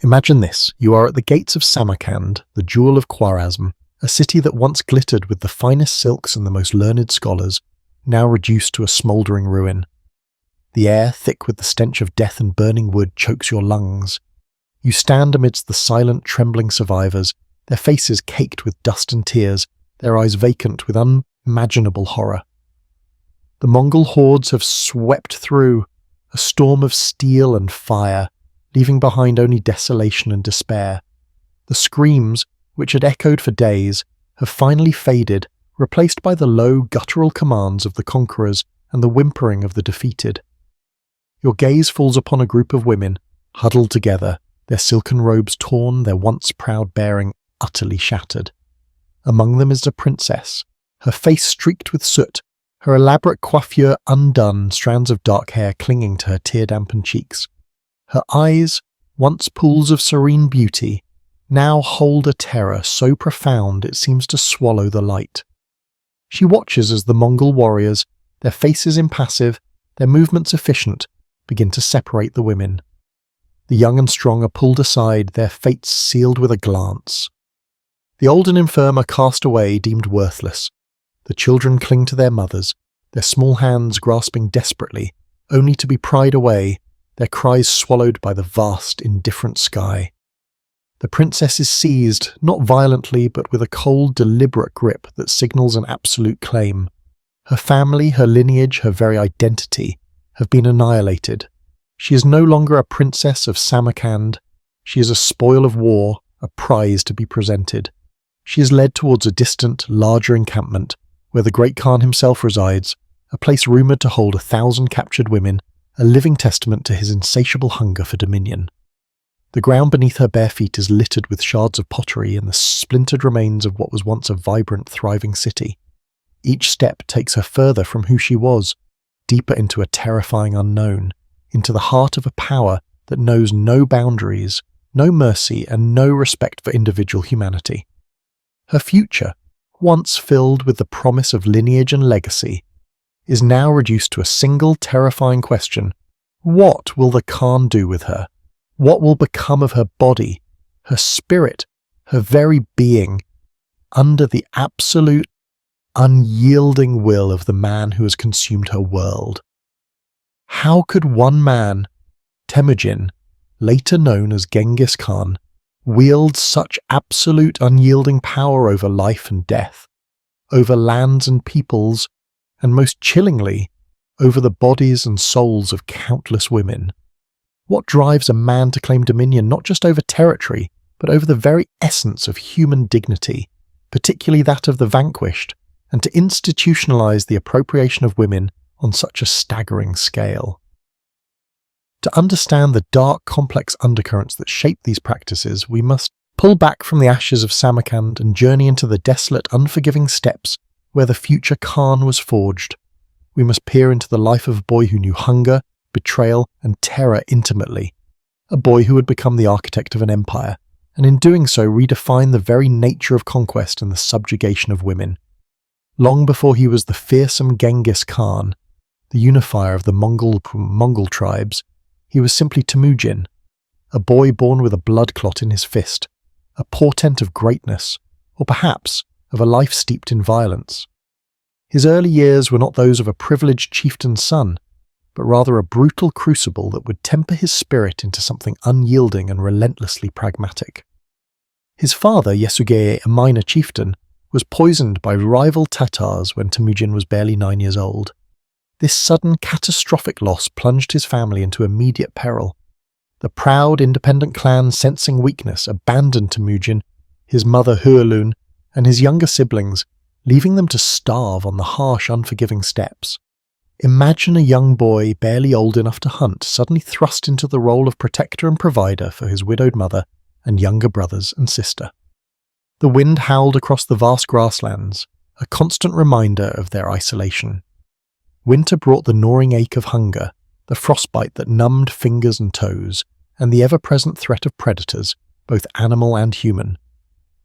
Imagine this: you are at the gates of Samarkand, the jewel of Khwarezm, a city that once glittered with the finest silks and the most learned scholars, now reduced to a smouldering ruin. The air, thick with the stench of death and burning wood, chokes your lungs. You stand amidst the silent, trembling survivors, their faces caked with dust and tears, their eyes vacant with unimaginable horror. The Mongol hordes have swept through, a storm of steel and fire, leaving behind only desolation and despair. The screams, which had echoed for days, have finally faded, replaced by the low, guttural commands of the conquerors and the whimpering of the defeated. Your gaze falls upon a group of women, huddled together, their silken robes torn, their once proud bearing utterly shattered. Among them is a princess, her face streaked with soot, her elaborate coiffure undone, strands of dark hair clinging to her tear-dampened cheeks. Her eyes, once pools of serene beauty, now hold a terror so profound it seems to swallow the light. She watches as the Mongol warriors, their faces impassive, their movements efficient, begin to separate the women. The young and strong are pulled aside, their fates sealed with a glance. The old and infirm are cast away, deemed worthless. The children cling to their mothers, their small hands grasping desperately, only to be pried away, their cries swallowed by the vast, indifferent sky. The princess is seized, not violently, but with a cold, deliberate grip that signals an absolute claim. Her family, her lineage, her very identity have been annihilated. She is no longer a princess of Samarkand. She is a spoil of war, a prize to be presented. She is led towards a distant, larger encampment, where the great Khan himself resides, a place rumoured to hold 1,000 captured women, a living testament to his insatiable hunger for dominion. The ground beneath her bare feet is littered with shards of pottery and the splintered remains of what was once a vibrant, thriving city. Each step takes her further from who she was, deeper into a terrifying unknown, into the heart of a power that knows no boundaries, no mercy, and no respect for individual humanity. Her future, once filled with the promise of lineage and legacy, is now reduced to a single terrifying question: what will the Khan do with her? What will become of her body, her spirit, her very being, under the absolute, unyielding will of the man who has consumed her world? How could one man, Temujin, later known as Genghis Khan, wield such absolute unyielding power over life and death, over lands and peoples, and most chillingly, over the bodies and souls of countless women? What drives a man to claim dominion not just over territory, but over the very essence of human dignity, particularly that of the vanquished, and to institutionalize the appropriation of women on such a staggering scale? To understand the dark, complex undercurrents that shape these practices, we must pull back from the ashes of Samarkand and journey into the desolate, unforgiving steppes where the future Khan was forged. We must peer into the life of a boy who knew hunger, betrayal, and terror intimately, a boy who had become the architect of an empire, and in doing so redefine the very nature of conquest and the subjugation of women. Long before he was the fearsome Genghis Khan, the unifier of the Mongol tribes, he was simply Temujin, a boy born with a blood clot in his fist, a portent of greatness, or perhaps of a life steeped in violence. His early years were not those of a privileged chieftain's son, but rather a brutal crucible that would temper his spirit into something unyielding and relentlessly pragmatic. His father, Yesugei, a minor chieftain, was poisoned by rival Tatars when Temujin was barely 9 years old. This sudden, catastrophic loss plunged his family into immediate peril. The proud, independent clan, sensing weakness, abandoned Temujin, his mother Hualun, and his younger siblings, leaving them to starve on the harsh, unforgiving steppes. Imagine a young boy, barely old enough to hunt, suddenly thrust into the role of protector and provider for his widowed mother and younger brothers and sister. The wind howled across the vast grasslands, a constant reminder of their isolation. Winter brought the gnawing ache of hunger, the frostbite that numbed fingers and toes, and the ever-present threat of predators, both animal and human.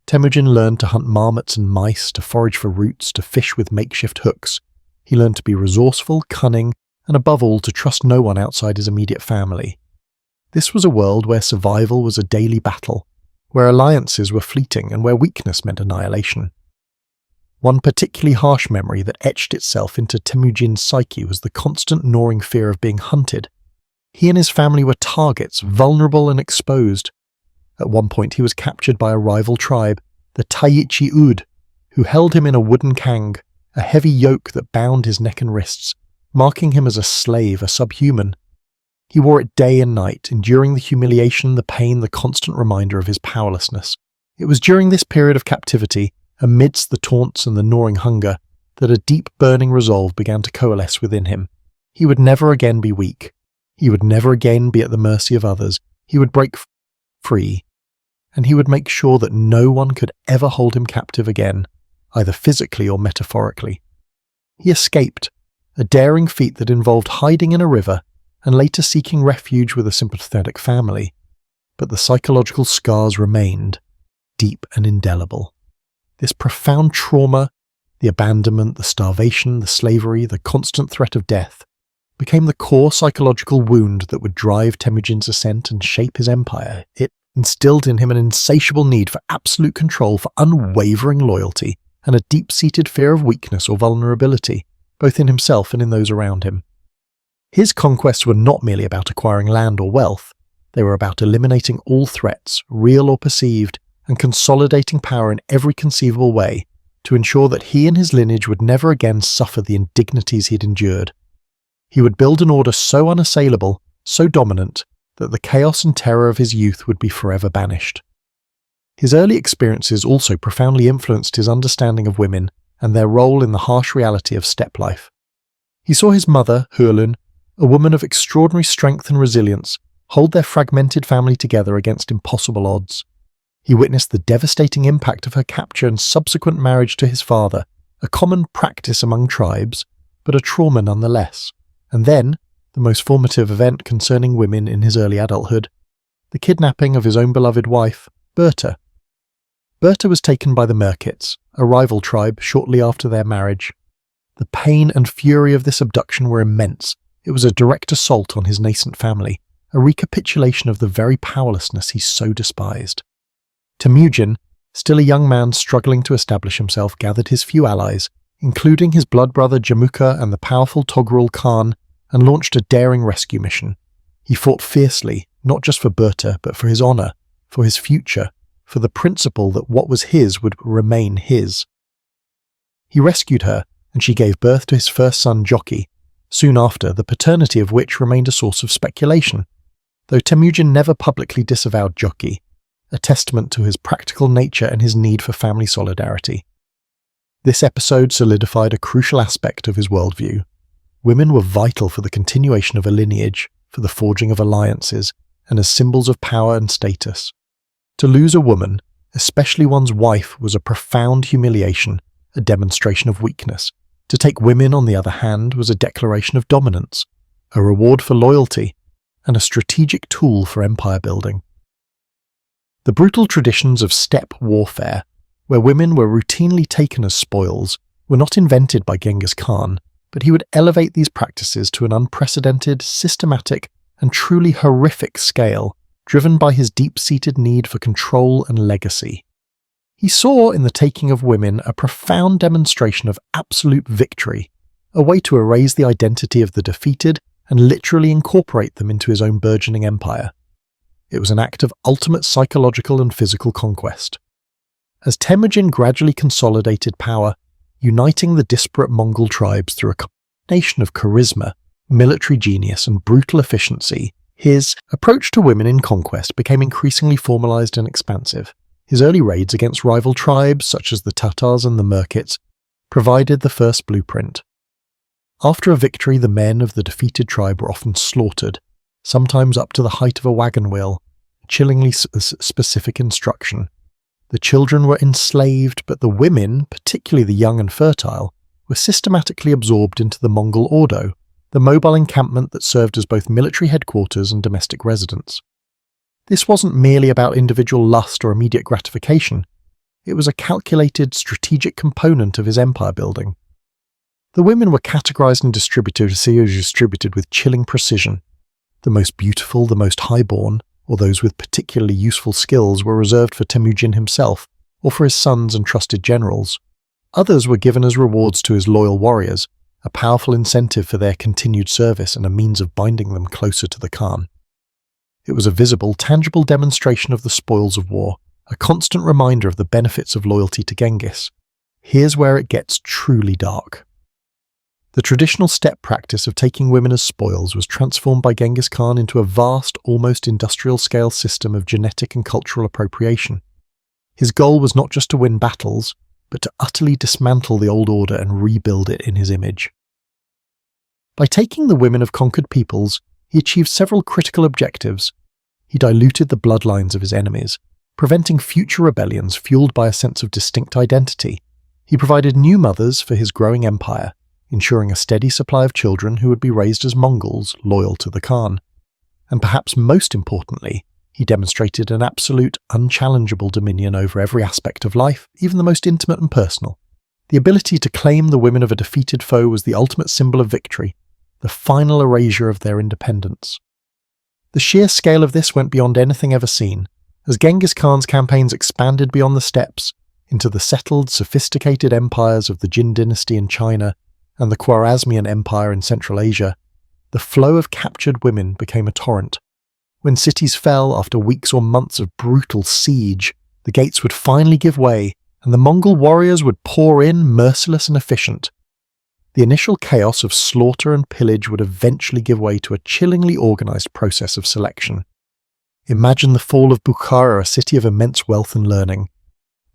Temujin learned to hunt marmots and mice, to forage for roots, to fish with makeshift hooks. He learned to be resourceful, cunning, and above all to trust no one outside his immediate family. This was a world where survival was a daily battle, where alliances were fleeting and where weakness meant annihilation. One particularly harsh memory that etched itself into Temujin's psyche was the constant gnawing fear of being hunted. He and his family were targets, vulnerable and exposed. At one point he was captured by a rival tribe, the Taichi Ud, who held him in a wooden kang, a heavy yoke that bound his neck and wrists, marking him as a slave, a subhuman. He wore it day and night, enduring the humiliation, the pain, the constant reminder of his powerlessness. It was during this period of captivity, amidst the taunts and the gnawing hunger, that a deep burning resolve began to coalesce within him. He would never again be weak. He would never again be at the mercy of others. He would break free, and he would make sure that no one could ever hold him captive again, either physically or metaphorically. He escaped, a daring feat that involved hiding in a river and later seeking refuge with a sympathetic family, but the psychological scars remained, deep and indelible. This profound trauma, the abandonment, the starvation, the slavery, the constant threat of death, became the core psychological wound that would drive Temujin's ascent and shape his empire. It instilled in him an insatiable need for absolute control, for unwavering loyalty, and a deep-seated fear of weakness or vulnerability, both in himself and in those around him. His conquests were not merely about acquiring land or wealth. They were about eliminating all threats, real or perceived, and consolidating power in every conceivable way to ensure that he and his lineage would never again suffer the indignities he'd endured. He would build an order so unassailable, so dominant, that the chaos and terror of his youth would be forever banished. His early experiences also profoundly influenced his understanding of women and their role in the harsh reality of steppe life. He saw his mother, Hurlun, a woman of extraordinary strength and resilience, hold their fragmented family together against impossible odds. He witnessed the devastating impact of her capture and subsequent marriage to his father, a common practice among tribes, but a trauma nonetheless. And then, the most formative event concerning women in his early adulthood, the kidnapping of his own beloved wife, Berta. Berta was taken by the Merkits, a rival tribe, shortly after their marriage. The pain and fury of this abduction were immense. It was a direct assault on his nascent family, a recapitulation of the very powerlessness he so despised. Temujin, still a young man struggling to establish himself, gathered his few allies, including his blood brother Jamuka and the powerful Togrul Khan, and launched a daring rescue mission. He fought fiercely, not just for Berta, but for his honor, for his future, for the principle that what was his would remain his. He rescued her, and she gave birth to his first son Joki, soon after, the paternity of which remained a source of speculation, though Temujin never publicly disavowed Joki, a testament to his practical nature and his need for family solidarity. This episode solidified a crucial aspect of his worldview. Women were vital for the continuation of a lineage, for the forging of alliances, and as symbols of power and status. To lose a woman, especially one's wife, was a profound humiliation, a demonstration of weakness. To take women, on the other hand, was a declaration of dominance, a reward for loyalty, and a strategic tool for empire building. The brutal traditions of steppe warfare, where women were routinely taken as spoils, were not invented by Genghis Khan, but he would elevate these practices to an unprecedented, systematic, and truly horrific scale, driven by his deep-seated need for control and legacy. He saw in the taking of women a profound demonstration of absolute victory, a way to erase the identity of the defeated and literally incorporate them into his own burgeoning empire. It was an act of ultimate psychological and physical conquest. As Temujin gradually consolidated power, uniting the disparate Mongol tribes through a combination of charisma, military genius, and brutal efficiency, his approach to women in conquest became increasingly formalized and expansive. His early raids against rival tribes, such as the Tatars and the Merkits, provided the first blueprint. After a victory, the men of the defeated tribe were often slaughtered, sometimes up to the height of a wagon wheel, a chillingly specific instruction. The children were enslaved, but the women, particularly the young and fertile, were systematically absorbed into the Mongol Ordo, the mobile encampment that served as both military headquarters and domestic residence. This wasn't merely about individual lust or immediate gratification. It was a calculated, strategic component of his empire building. The women were categorized and distributed with chilling precision. The most beautiful, the most highborn, or those with particularly useful skills were reserved for Temujin himself or for his sons and trusted generals. Others were given as rewards to his loyal warriors, a powerful incentive for their continued service and a means of binding them closer to the Khan. It was a visible, tangible demonstration of the spoils of war, a constant reminder of the benefits of loyalty to Genghis. Here's where it gets truly dark. The traditional steppe practice of taking women as spoils was transformed by Genghis Khan into a vast, almost industrial-scale system of genetic and cultural appropriation. His goal was not just to win battles, but to utterly dismantle the old order and rebuild it in his image. By taking the women of conquered peoples, he achieved several critical objectives. He diluted the bloodlines of his enemies, preventing future rebellions fueled by a sense of distinct identity. He provided new mothers for his growing empire, ensuring a steady supply of children who would be raised as Mongols loyal to the Khan. And perhaps most importantly, he demonstrated an absolute, unchallengeable dominion over every aspect of life, even the most intimate and personal. The ability to claim the women of a defeated foe was the ultimate symbol of victory, the final erasure of their independence. The sheer scale of this went beyond anything ever seen. As Genghis Khan's campaigns expanded beyond the steppes, into the settled, sophisticated empires of the Jin dynasty in China and the Khwarezmian Empire in Central Asia, the flow of captured women became a torrent. When cities fell after weeks or months of brutal siege, the gates would finally give way, and the Mongol warriors would pour in, merciless and efficient. The initial chaos of slaughter and pillage would eventually give way to a chillingly organized process of selection. Imagine the fall of Bukhara, a city of immense wealth and learning.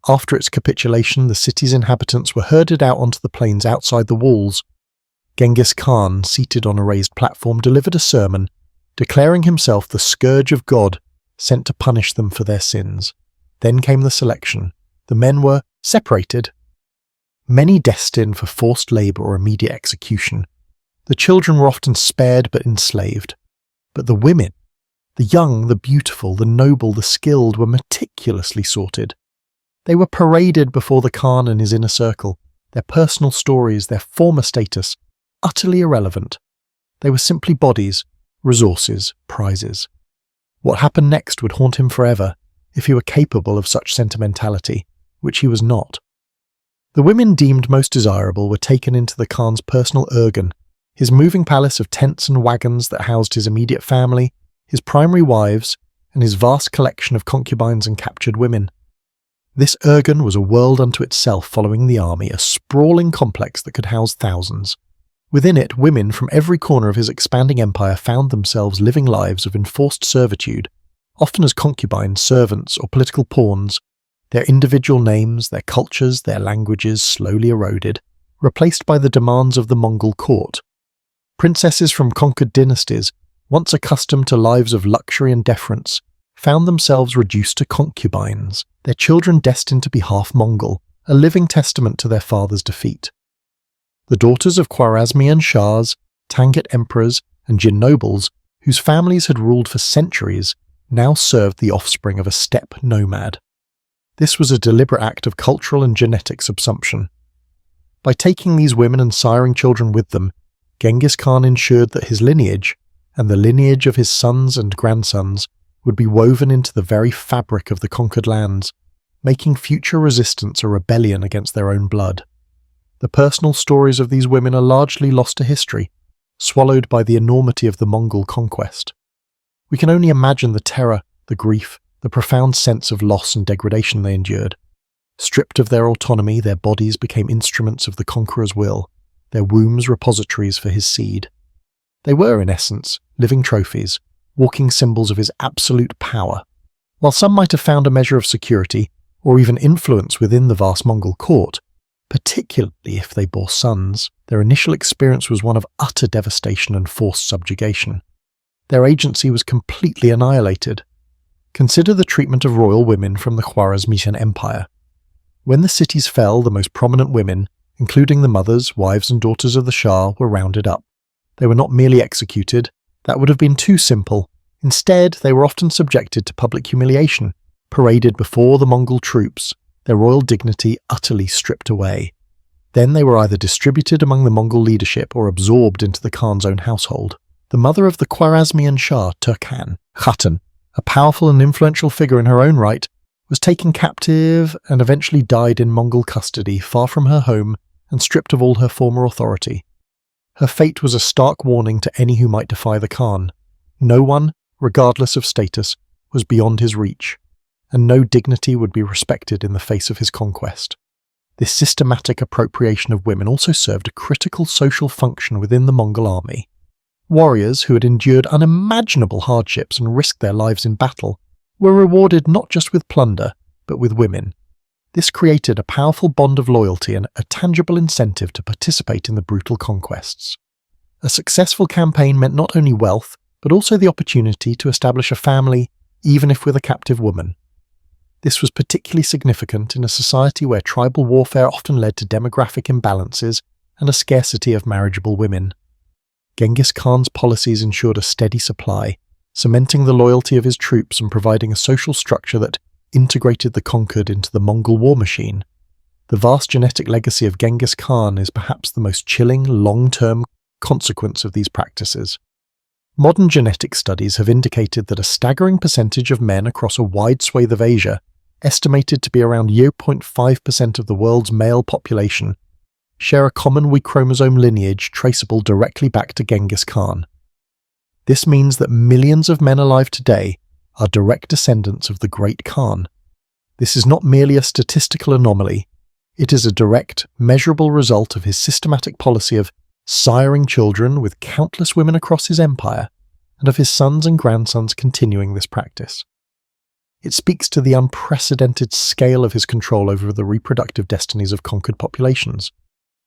After its capitulation, the city's inhabitants were herded out onto the plains outside the walls. Genghis Khan, seated on a raised platform, delivered a sermon, declaring himself the scourge of God, sent to punish them for their sins. Then came the selection. The men were separated, many destined for forced labour or immediate execution. The children were often spared but enslaved. But the women, the young, the beautiful, the noble, the skilled, were meticulously sorted. They were paraded before the Khan and his inner circle, their personal stories, their former status, utterly irrelevant. They were simply bodies, resources, prizes. What happened next would haunt him forever, if he were capable of such sentimentality, which he was not. The women deemed most desirable were taken into the Khan's personal urgan, his moving palace of tents and wagons that housed his immediate family, his primary wives, and his vast collection of concubines and captured women. This urgan was a world unto itself following the army, a sprawling complex that could house thousands. Within it, women from every corner of his expanding empire found themselves living lives of enforced servitude, often as concubines, servants, or political pawns. Their individual names, their cultures, their languages slowly eroded, replaced by the demands of the Mongol court. Princesses from conquered dynasties, once accustomed to lives of luxury and deference, found themselves reduced to concubines, their children destined to be half Mongol, a living testament to their father's defeat. The daughters of Khwarezmian Shahs, Tangut emperors, and Jin nobles, whose families had ruled for centuries, now served the offspring of a steppe nomad. This was a deliberate act of cultural and genetic subsumption. By taking these women and siring children with them, Genghis Khan ensured that his lineage, and the lineage of his sons and grandsons, would be woven into the very fabric of the conquered lands, making future resistance a rebellion against their own blood. The personal stories of these women are largely lost to history, swallowed by the enormity of the Mongol conquest. We can only imagine the terror, the grief, the profound sense of loss and degradation they endured. Stripped of their autonomy, their bodies became instruments of the conqueror's will, their wombs repositories for his seed. They were, in essence, living trophies, walking symbols of his absolute power. While some might have found a measure of security, or even influence within the vast Mongol court, particularly if they bore sons, their initial experience was one of utter devastation and forced subjugation. Their agency was completely annihilated. Consider the treatment of royal women from the Khwarezmian Empire. When the cities fell, the most prominent women, including the mothers, wives and daughters of the Shah, were rounded up. They were not merely executed. That would have been too simple. Instead, they were often subjected to public humiliation, paraded before the Mongol troops, their royal dignity utterly stripped away. Then they were either distributed among the Mongol leadership or absorbed into the Khan's own household. The mother of the Khwarezmian Shah, Turkhan, Khatun, a powerful and influential figure in her own right, was taken captive and eventually died in Mongol custody far from her home and stripped of all her former authority. Her fate was a stark warning to any who might defy the Khan. No one, regardless of status, was beyond his reach, and no dignity would be respected in the face of his conquest. This systematic appropriation of women also served a critical social function within the Mongol army. Warriors who had endured unimaginable hardships and risked their lives in battle were rewarded not just with plunder, but with women. This created a powerful bond of loyalty and a tangible incentive to participate in the brutal conquests. A successful campaign meant not only wealth, but also the opportunity to establish a family, even if with a captive woman. This was particularly significant in a society where tribal warfare often led to demographic imbalances and a scarcity of marriageable women. Genghis Khan's policies ensured a steady supply, cementing the loyalty of his troops and providing a social structure that integrated the conquered into the Mongol war machine. The vast genetic legacy of Genghis Khan is perhaps the most chilling, long-term consequence of these practices. Modern genetic studies have indicated that a staggering percentage of men across a wide swathe of Asia, estimated to be around 0.5% of the world's male population, share a common Y chromosome lineage traceable directly back to Genghis Khan. This means that millions of men alive today are direct descendants of the Great Khan. This is not merely a statistical anomaly, it is a direct, measurable result of his systematic policy of siring children with countless women across his empire, and of his sons and grandsons continuing this practice. It speaks to the unprecedented scale of his control over the reproductive destinies of conquered populations.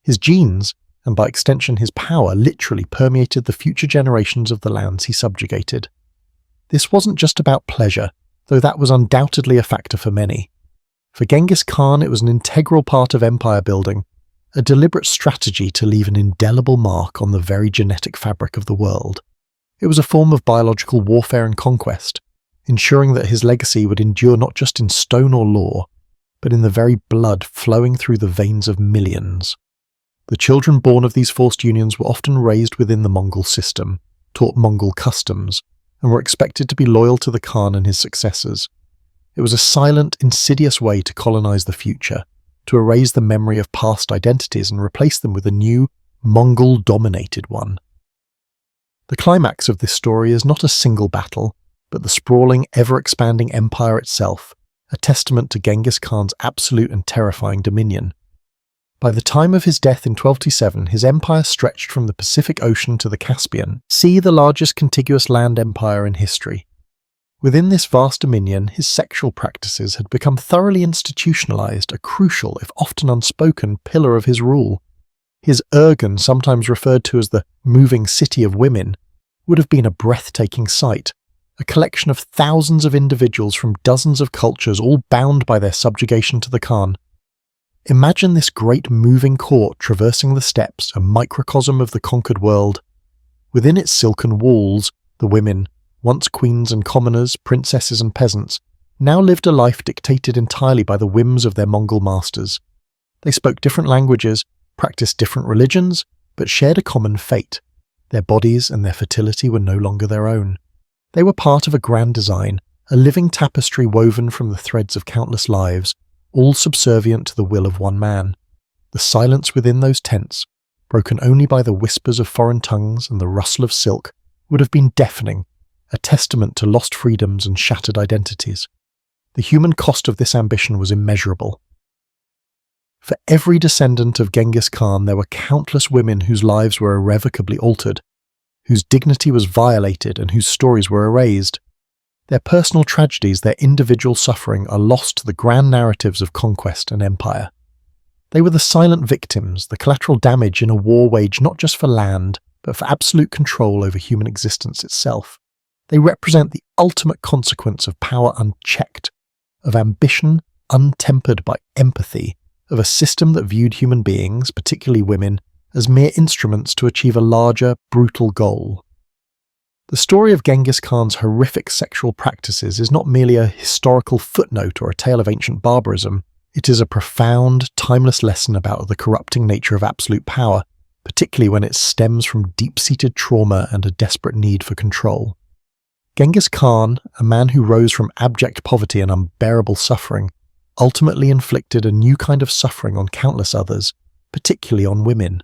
His genes, and by extension his power, literally permeated the future generations of the lands he subjugated. This wasn't just about pleasure, though that was undoubtedly a factor for many. For Genghis Khan, it was an integral part of empire building, a deliberate strategy to leave an indelible mark on the very genetic fabric of the world. It was a form of biological warfare and conquest, ensuring that his legacy would endure not just in stone or law, but in the very blood flowing through the veins of millions. The children born of these forced unions were often raised within the Mongol system, taught Mongol customs, and were expected to be loyal to the Khan and his successors. It was a silent, insidious way to colonize the future, to erase the memory of past identities and replace them with a new, Mongol-dominated one. The climax of this story is not a single battle, but the sprawling, ever-expanding empire itself, a testament to Genghis Khan's absolute and terrifying dominion. By the time of his death in 1227, his empire stretched from the Pacific Ocean to the Caspian Sea, the largest contiguous land empire in history. Within this vast dominion, his sexual practices had become thoroughly institutionalized, a crucial, if often unspoken, pillar of his rule. His Urgen, sometimes referred to as the moving city of women, would have been a breathtaking sight, a collection of thousands of individuals from dozens of cultures, all bound by their subjugation to the Khan. Imagine this great moving court traversing the steppes, a microcosm of the conquered world. Within its silken walls, the women, once queens and commoners, princesses and peasants, now lived a life dictated entirely by the whims of their Mongol masters. They spoke different languages, practiced different religions, but shared a common fate. Their bodies and their fertility were no longer their own. They were part of a grand design, a living tapestry woven from the threads of countless lives, all subservient to the will of one man. The silence within those tents, broken only by the whispers of foreign tongues and the rustle of silk, would have been deafening, a testament to lost freedoms and shattered identities. The human cost of this ambition was immeasurable. For every descendant of Genghis Khan, there were countless women whose lives were irrevocably altered, whose dignity was violated and whose stories were erased. Their personal tragedies, their individual suffering, are lost to the grand narratives of conquest and empire. They were the silent victims, the collateral damage in a war waged not just for land, but for absolute control over human existence itself. They represent the ultimate consequence of power unchecked, of ambition untempered by empathy, of a system that viewed human beings, particularly women, as mere instruments to achieve a larger, brutal goal. The story of Genghis Khan's horrific sexual practices is not merely a historical footnote or a tale of ancient barbarism. It is a profound, timeless lesson about the corrupting nature of absolute power, particularly when it stems from deep-seated trauma and a desperate need for control. Genghis Khan, a man who rose from abject poverty and unbearable suffering, ultimately inflicted a new kind of suffering on countless others, particularly on women.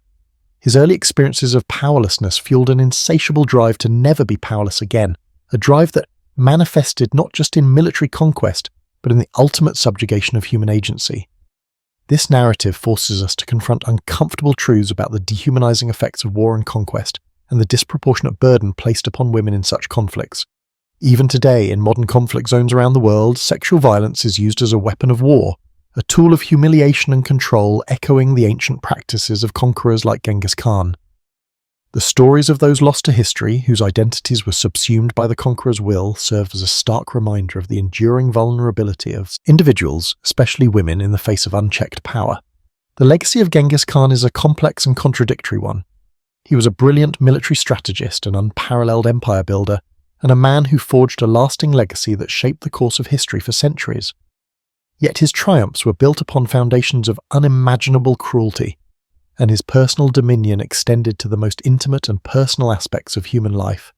His early experiences of powerlessness fueled an insatiable drive to never be powerless again, a drive that manifested not just in military conquest, but in the ultimate subjugation of human agency. This narrative forces us to confront uncomfortable truths about the dehumanizing effects of war and conquest and the disproportionate burden placed upon women in such conflicts. Even today, in modern conflict zones around the world, sexual violence is used as a weapon of war, a tool of humiliation and control echoing the ancient practices of conquerors like Genghis Khan. The stories of those lost to history, whose identities were subsumed by the conqueror's will, serve as a stark reminder of the enduring vulnerability of individuals, especially women, in the face of unchecked power. The legacy of Genghis Khan is a complex and contradictory one. He was a brilliant military strategist, an unparalleled empire builder, and a man who forged a lasting legacy that shaped the course of history for centuries. Yet his triumphs were built upon foundations of unimaginable cruelty, and his personal dominion extended to the most intimate and personal aspects of human life.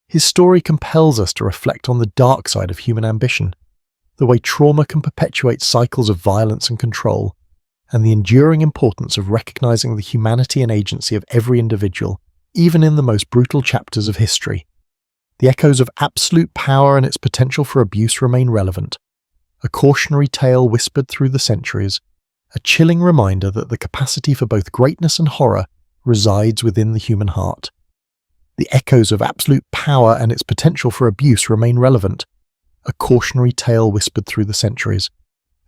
His story compels us to reflect on the dark side of human ambition, the way trauma can perpetuate cycles of violence and control, and the enduring importance of recognizing the humanity and agency of every individual, even in the most brutal chapters of history. The echoes of absolute power and its potential for abuse remain relevant, a cautionary tale whispered through the centuries, a chilling reminder that the capacity for both greatness and horror resides within the human heart. The echoes of absolute power and its potential for abuse remain relevant, a cautionary tale whispered through the centuries,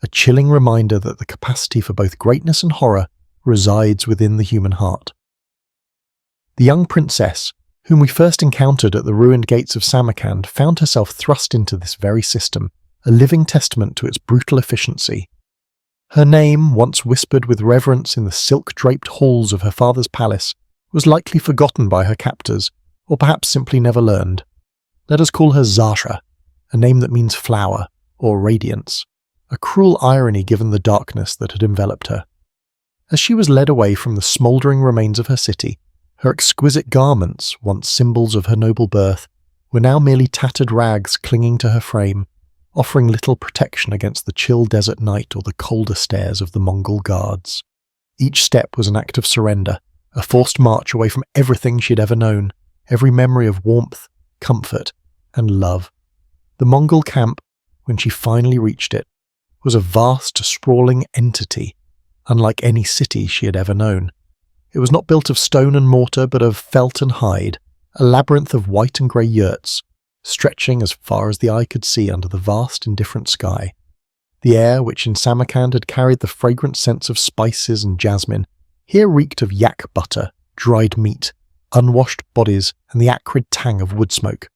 a chilling reminder that the capacity for both greatness and horror resides within the human heart. The young princess, whom we first encountered at the ruined gates of Samarkand, found herself thrust into this very system, a living testament to its brutal efficiency. Her name, once whispered with reverence in the silk-draped halls of her father's palace, was likely forgotten by her captors, or perhaps simply never learned. Let us call her Zara, a name that means flower, or radiance, a cruel irony given the darkness that had enveloped her. As she was led away from the smouldering remains of her city, her exquisite garments, once symbols of her noble birth, were now merely tattered rags clinging to her frame, offering little protection against the chill desert night or the colder stares of the Mongol guards. Each step was an act of surrender, a forced march away from everything she had ever known, every memory of warmth, comfort, and love. The Mongol camp, when she finally reached it, was a vast, sprawling entity, unlike any city she had ever known. It was not built of stone and mortar, but of felt and hide, a labyrinth of white and grey yurts, stretching as far as the eye could see under the vast, indifferent sky. The air, which in Samarkand had carried the fragrant scents of spices and jasmine, here reeked of yak butter, dried meat, unwashed bodies, and the acrid tang of wood smoke.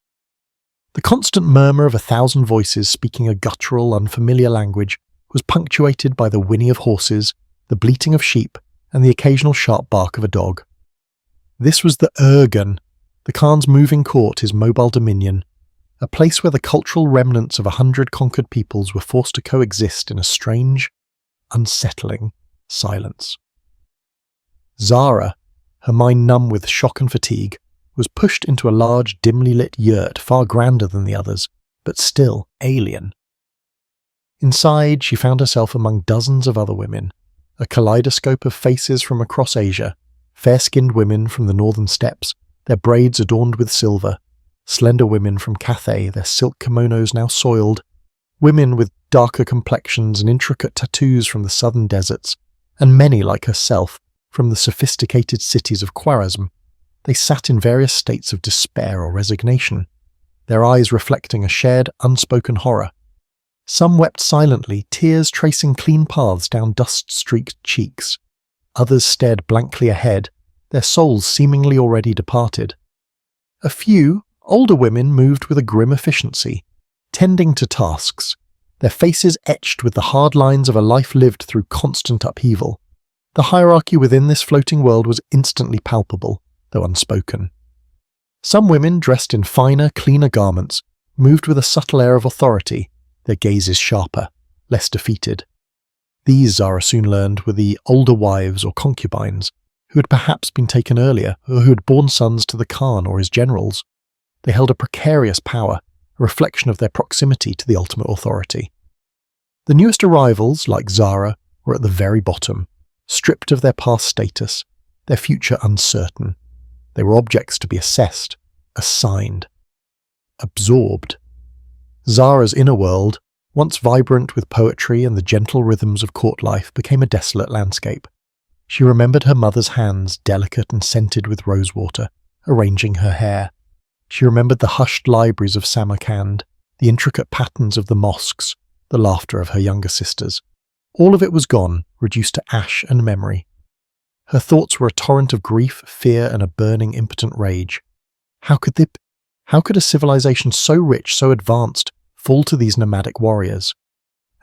The constant murmur of 1,000 voices speaking a guttural, unfamiliar language was punctuated by the whinny of horses, the bleating of sheep, and the occasional sharp bark of a dog. This was the Urgan, the Khan's moving court, his mobile dominion, a place where the cultural remnants of 100 conquered peoples were forced to coexist in a strange, unsettling silence. Zara, her mind numb with shock and fatigue, was pushed into a large, dimly lit yurt far grander than the others, but still alien. Inside, she found herself among dozens of other women, a kaleidoscope of faces from across Asia, fair-skinned women from the northern steppes, their braids adorned with silver, slender women from Cathay, their silk kimonos now soiled, women with darker complexions and intricate tattoos from the southern deserts, and many like herself from the sophisticated cities of Khwarezm. They sat in various states of despair or resignation, their eyes reflecting a shared, unspoken horror. Some wept silently, tears tracing clean paths down dust-streaked cheeks. Others stared blankly ahead, their souls seemingly already departed. A few, older women moved with a grim efficiency, tending to tasks, their faces etched with the hard lines of a life lived through constant upheaval. The hierarchy within this floating world was instantly palpable, though unspoken. Some women, dressed in finer, cleaner garments, moved with a subtle air of authority, their gazes sharper, less defeated. These, Zara soon learned, were the older wives or concubines, who had perhaps been taken earlier, or who had borne sons to the Khan or his generals. They held a precarious power, a reflection of their proximity to the ultimate authority. The newest arrivals, like Zara, were at the very bottom, stripped of their past status, their future uncertain. They were objects to be assessed, assigned, absorbed. Zara's inner world, once vibrant with poetry and the gentle rhythms of court life, became a desolate landscape. She remembered her mother's hands, delicate and scented with rosewater, arranging her hair. She remembered the hushed libraries of Samarkand, the intricate patterns of the mosques, the laughter of her younger sisters. All of it was gone, reduced to ash and memory. Her thoughts were a torrent of grief, fear, and a burning, impotent rage. How could a civilization so rich, so advanced, fall to these nomadic warriors?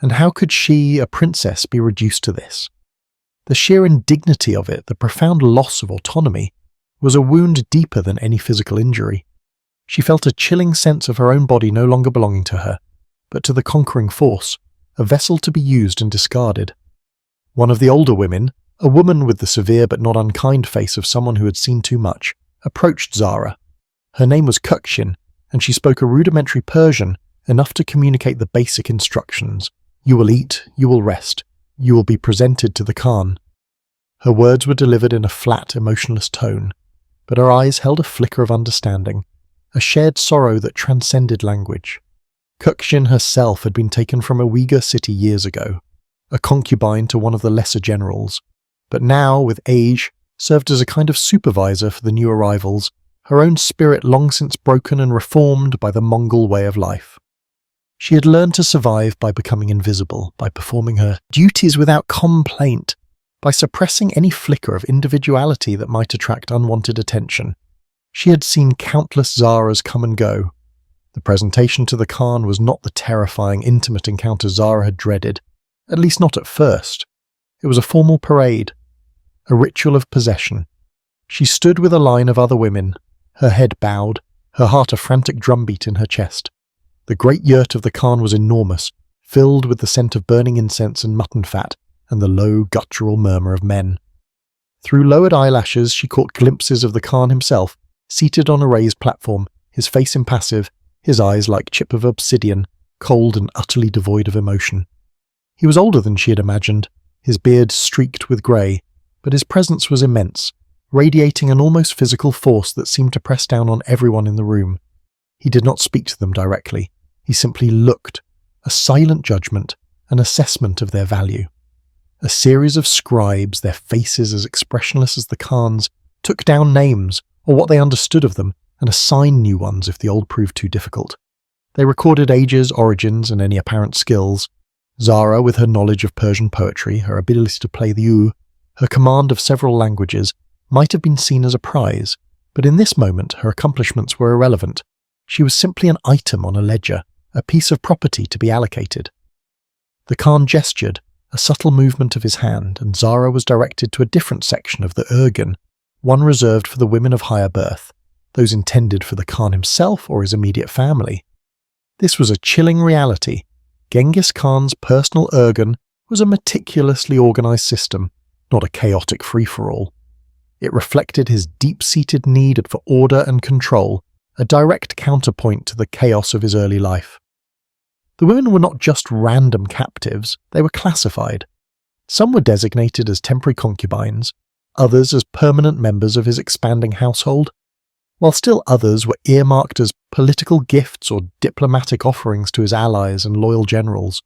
And how could she, a princess, be reduced to this? The sheer indignity of it, the profound loss of autonomy, was a wound deeper than any physical injury. She felt a chilling sense of her own body no longer belonging to her, but to the conquering force, a vessel to be used and discarded. One of the older women, a woman with the severe but not unkind face of someone who had seen too much, approached Zara. Her name was Kukshin, and she spoke a rudimentary Persian, enough to communicate the basic instructions. You will eat, you will rest, you will be presented to the Khan. Her words were delivered in a flat, emotionless tone, but her eyes held a flicker of understanding, a shared sorrow that transcended language. Kukshin herself had been taken from a Uyghur city years ago, a concubine to one of the lesser generals, but now, with age, served as a kind of supervisor for the new arrivals, her own spirit long since broken and reformed by the Mongol way of life. She had learned to survive by becoming invisible, by performing her duties without complaint, by suppressing any flicker of individuality that might attract unwanted attention. She had seen countless Zaras come and go. The presentation to the Khan was not the terrifying, intimate encounter Zara had dreaded, at least not at first. It was a formal parade, a ritual of possession. She stood with a line of other women, her head bowed, her heart a frantic drumbeat in her chest. The great yurt of the Khan was enormous, filled with the scent of burning incense and mutton fat, and the low, guttural murmur of men. Through lowered eyelashes she caught glimpses of the Khan himself, seated on a raised platform, his face impassive, his eyes like chip of obsidian, cold and utterly devoid of emotion. He was older than she had imagined, his beard streaked with grey, but his presence was immense, radiating an almost physical force that seemed to press down on everyone in the room. He did not speak to them directly. He simply looked, a silent judgment, an assessment of their value. A series of scribes, their faces as expressionless as the Khan's, took down names, or what they understood of them, and assigned new ones if the old proved too difficult. They recorded ages, origins, and any apparent skills. Zara, with her knowledge of Persian poetry, her ability to play the oud, her command of several languages, might have been seen as a prize, but in this moment her accomplishments were irrelevant. She was simply an item on a ledger, a piece of property to be allocated. The Khan gestured, a subtle movement of his hand, and Zara was directed to a different section of the urgan, one reserved for the women of higher birth, those intended for the Khan himself or his immediate family. This was a chilling reality. Genghis Khan's personal urgan was a meticulously organized system, not a chaotic free-for-all. It reflected his deep-seated need for order and control, a direct counterpoint to the chaos of his early life. The women were not just random captives, they were classified. Some were designated as temporary concubines, others as permanent members of his expanding household, while still others were earmarked as political gifts or diplomatic offerings to his allies and loyal generals.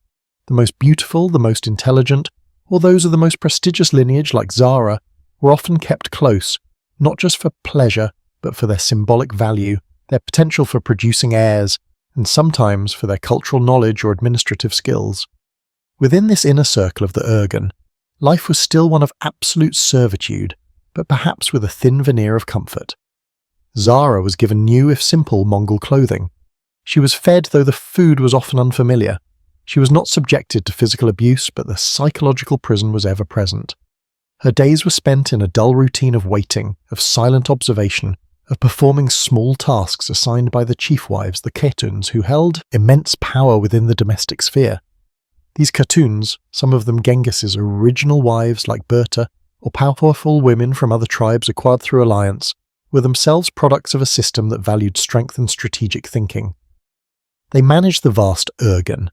The most beautiful, the most intelligent, or those of the most prestigious lineage like Zara, were often kept close, not just for pleasure, but for their symbolic value, their potential for producing heirs, and sometimes for their cultural knowledge or administrative skills. Within this inner circle of the urgan, life was still one of absolute servitude, but perhaps with a thin veneer of comfort. Zara was given new if simple Mongol clothing. She was fed though the food was often unfamiliar. She was not subjected to physical abuse, but the psychological prison was ever present. Her days were spent in a dull routine of waiting, of silent observation, of performing small tasks assigned by the chief wives, the khetuns, who held immense power within the domestic sphere. These khetuns, some of them Genghis's original wives like Berta, or powerful women from other tribes acquired through alliance, were themselves products of a system that valued strength and strategic thinking. They managed the vast Urgan,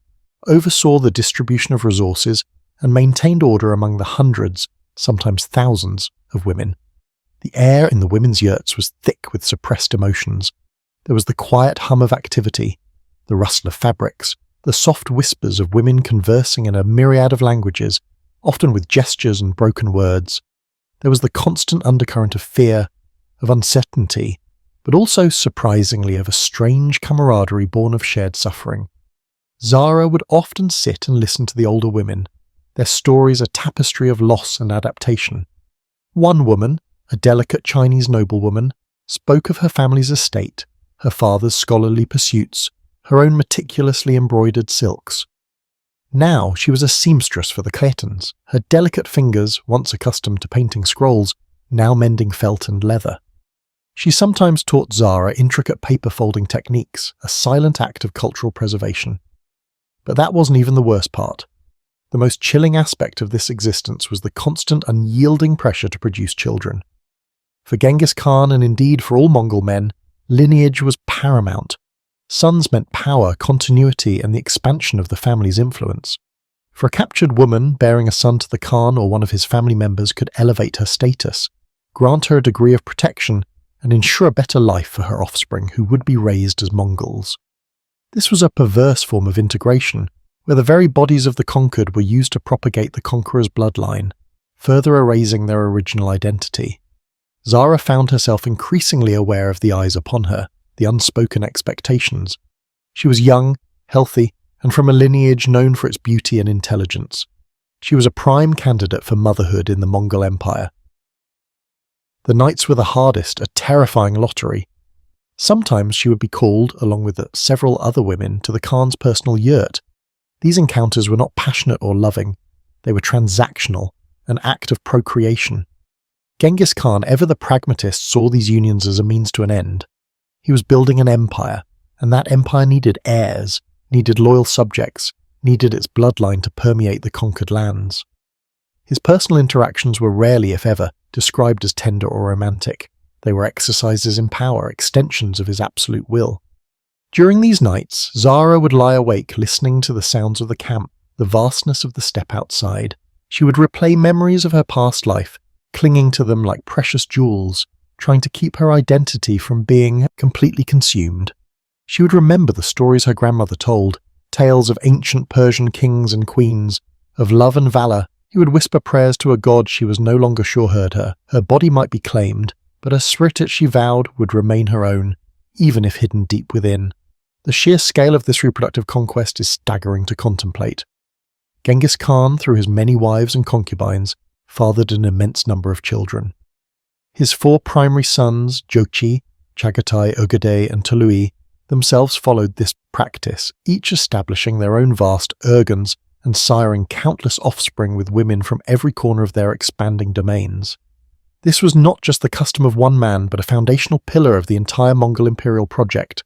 oversaw the distribution of resources, and maintained order among the hundreds, sometimes thousands, of women. The air in the women's yurts was thick with suppressed emotions. There was the quiet hum of activity, the rustle of fabrics, the soft whispers of women conversing in a myriad of languages, often with gestures and broken words. There was the constant undercurrent of fear, of uncertainty, but also, surprisingly, of a strange camaraderie born of shared suffering. Zara would often sit and listen to the older women, their stories a tapestry of loss and adaptation. One woman, a delicate Chinese noblewoman, spoke of her family's estate, her father's scholarly pursuits, her own meticulously embroidered silks. Now she was a seamstress for the Khetans, her delicate fingers, once accustomed to painting scrolls, now mending felt and leather. She sometimes taught Zara intricate paper folding techniques, a silent act of cultural preservation. But that wasn't even the worst part. The most chilling aspect of this existence was the constant, unyielding pressure to produce children. For Genghis Khan, and indeed for all Mongol men, lineage was paramount. Sons meant power, continuity, and the expansion of the family's influence. For a captured woman, bearing a son to the Khan or one of his family members could elevate her status, grant her a degree of protection, and ensure a better life for her offspring who would be raised as Mongols. This was a perverse form of integration, where the very bodies of the conquered were used to propagate the conqueror's bloodline, further erasing their original identity. Zara found herself increasingly aware of the eyes upon her, the unspoken expectations. She was young, healthy, and from a lineage known for its beauty and intelligence. She was a prime candidate for motherhood in the Mongol Empire. The nights were the hardest, a terrifying lottery. Sometimes she would be called, along with several other women, to the Khan's personal yurt. These encounters were not passionate or loving. They were transactional, an act of procreation. Genghis Khan, ever the pragmatist, saw these unions as a means to an end. He was building an empire, and that empire needed heirs, needed loyal subjects, needed its bloodline to permeate the conquered lands. His personal interactions were rarely, if ever, described as tender or romantic. They were exercises in power, extensions of his absolute will. During these nights, Zara would lie awake listening to the sounds of the camp, the vastness of the steppe outside. She would replay memories of her past life, clinging to them like precious jewels, trying to keep her identity from being completely consumed. She would remember the stories her grandmother told, tales of ancient Persian kings and queens, of love and valor. He would whisper prayers to a god she was no longer sure heard her. Her body might be claimed, but her spirit, she vowed, would remain her own, even if hidden deep within. The sheer scale of this reproductive conquest is staggering to contemplate. Genghis Khan, through his many wives and concubines, fathered an immense number of children. His 4 primary sons, Jochi, Chagatai, Ögedei, and Tolui, themselves followed this practice, each establishing their own vast Urgans and siring countless offspring with women from every corner of their expanding domains. This was not just the custom of one man, but a foundational pillar of the entire Mongol imperial project.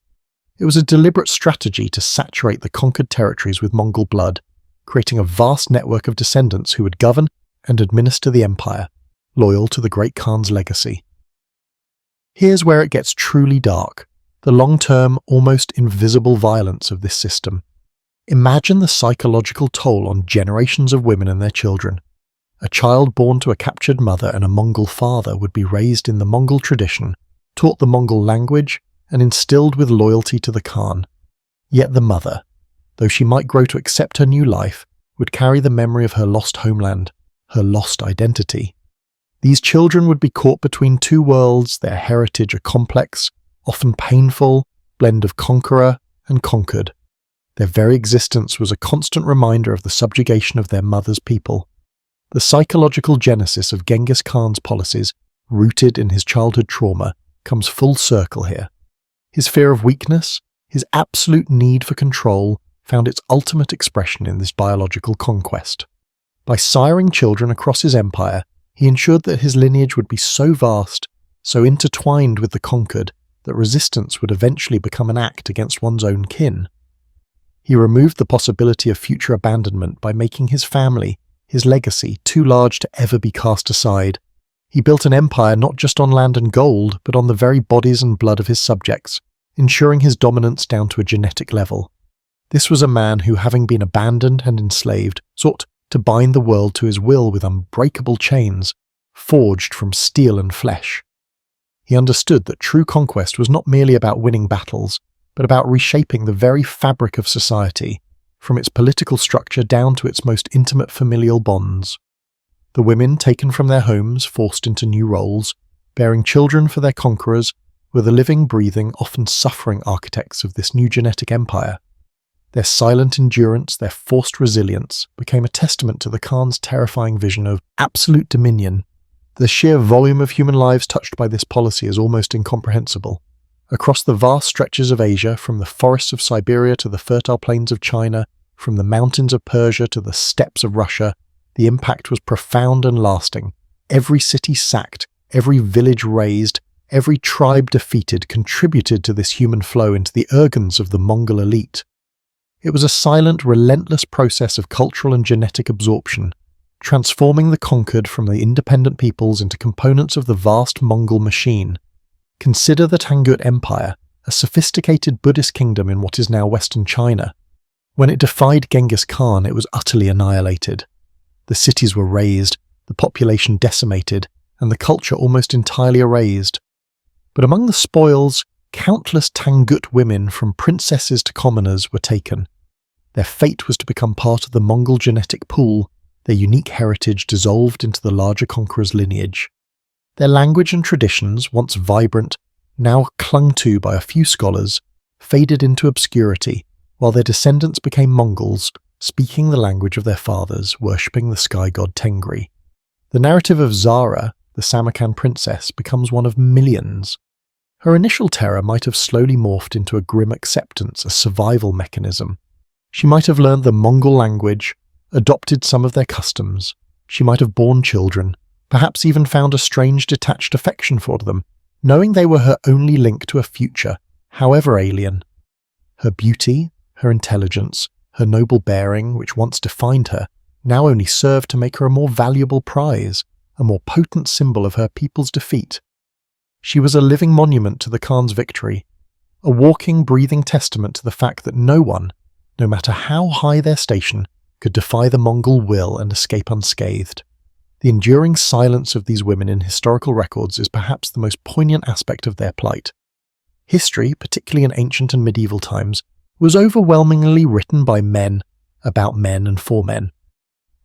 It was a deliberate strategy to saturate the conquered territories with Mongol blood, creating a vast network of descendants who would govern and administer the empire, loyal to the great Khan's legacy. Here's where it gets truly dark, the long-term, almost invisible violence of this system. Imagine the psychological toll on generations of women and their children. A child born to a captured mother and a Mongol father would be raised in the Mongol tradition, taught the Mongol language, and instilled with loyalty to the Khan. Yet the mother, though she might grow to accept her new life, would carry the memory of her lost homeland, her lost identity. These children would be caught between 2 worlds, their heritage a complex, often painful, blend of conqueror and conquered. Their very existence was a constant reminder of the subjugation of their mother's people. The psychological genesis of Genghis Khan's policies, rooted in his childhood trauma, comes full circle here. His fear of weakness, his absolute need for control, found its ultimate expression in this biological conquest. By siring children across his empire, he ensured that his lineage would be so vast, so intertwined with the conquered, that resistance would eventually become an act against one's own kin. He removed the possibility of future abandonment by making his family, his legacy too large to ever be cast aside. He built an empire not just on land and gold, but on the very bodies and blood of his subjects, ensuring his dominance down to a genetic level. This was a man who, having been abandoned and enslaved, sought to bind the world to his will with unbreakable chains, forged from steel and flesh. He understood that true conquest was not merely about winning battles, but about reshaping the very fabric of society, from its political structure down to its most intimate familial bonds. The women taken from their homes, forced into new roles, bearing children for their conquerors, were the living, breathing, often suffering architects of this new genetic empire. Their silent endurance, their forced resilience, became a testament to the Khan's terrifying vision of absolute dominion. The sheer volume of human lives touched by this policy is almost incomprehensible. Across the vast stretches of Asia, from the forests of Siberia to the fertile plains of China, from the mountains of Persia to the steppes of Russia, the impact was profound and lasting. Every city sacked, every village razed, every tribe defeated contributed to this human flow into the organs of the Mongol elite. It was a silent, relentless process of cultural and genetic absorption, transforming the conquered from the independent peoples into components of the vast Mongol machine. Consider the Tangut Empire, a sophisticated Buddhist kingdom in what is now Western China. When it defied Genghis Khan, it was utterly annihilated. The cities were razed, the population decimated, and the culture almost entirely erased. But among the spoils, countless Tangut women, from princesses to commoners, were taken. Their fate was to become part of the Mongol genetic pool, their unique heritage dissolved into the larger conqueror's lineage. Their language and traditions, once vibrant, now clung to by a few scholars, faded into obscurity, while their descendants became Mongols, speaking the language of their fathers, worshipping the sky god Tengri. The narrative of Zara, the Samarkand princess, becomes one of millions. Her initial terror might have slowly morphed into a grim acceptance, a survival mechanism. She might have learned the Mongol language, adopted some of their customs. She might have borne children, perhaps even found a strange detached affection for them, knowing they were her only link to a future, however alien. Her beauty, her intelligence, her noble bearing, which once defined her, now only served to make her a more valuable prize, a more potent symbol of her people's defeat. She was a living monument to the Khan's victory, a walking, breathing testament to the fact that no one, no matter how high their station, could defy the Mongol will and escape unscathed. The enduring silence of these women in historical records is perhaps the most poignant aspect of their plight. History, particularly in ancient and medieval times, was overwhelmingly written by men, about men and for men.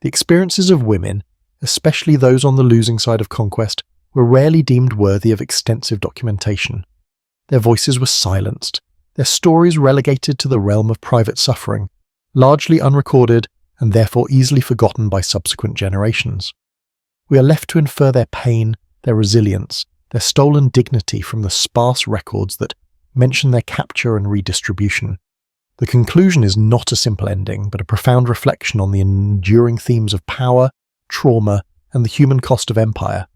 The experiences of women, especially those on the losing side of conquest, were rarely deemed worthy of extensive documentation. Their voices were silenced, their stories relegated to the realm of private suffering, largely unrecorded and therefore easily forgotten by subsequent generations. We are left to infer their pain, their resilience, their stolen dignity from the sparse records that mention their capture and redistribution. The conclusion is not a simple ending, but a profound reflection on the enduring themes of power, trauma, and the human cost of empire.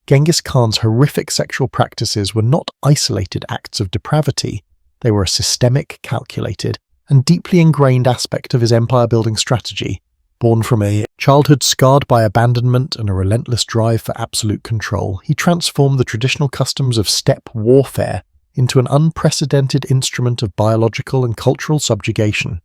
Genghis Khan's horrific sexual practices were not isolated acts of depravity. They were a systemic, calculated, and deeply ingrained aspect of his empire-building strategy, born from a childhood scarred by abandonment and a relentless drive for absolute control. He transformed the traditional customs of steppe warfare into an unprecedented instrument of biological and cultural subjugation.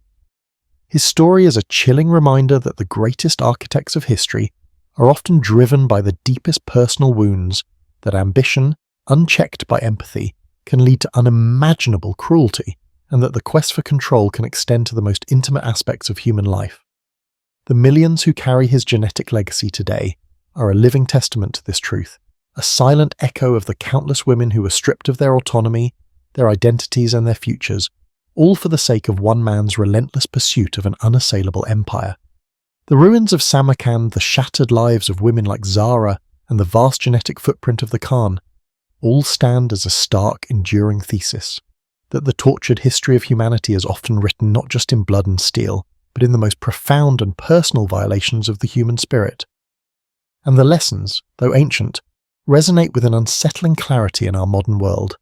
His story is a chilling reminder that the greatest architects of history are often driven by the deepest personal wounds, that ambition, unchecked by empathy, can lead to unimaginable cruelty, and that the quest for control can extend to the most intimate aspects of human life. The millions who carry his genetic legacy today are a living testament to this truth, a silent echo of the countless women who were stripped of their autonomy, their identities and their futures, all for the sake of one man's relentless pursuit of an unassailable empire. The ruins of Samarkand, the shattered lives of women like Zara, and the vast genetic footprint of the Khan all stand as a stark, enduring thesis, that the tortured history of humanity is often written not just in blood and steel, but in the most profound and personal violations of the human spirit. And the lessons, though ancient, resonate with an unsettling clarity in our modern world,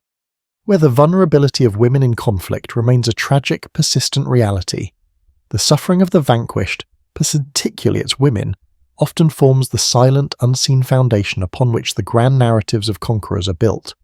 where the vulnerability of women in conflict remains a tragic, persistent reality. The suffering of the vanquished, particularly its women, often forms the silent, unseen foundation upon which the grand narratives of conquerors are built.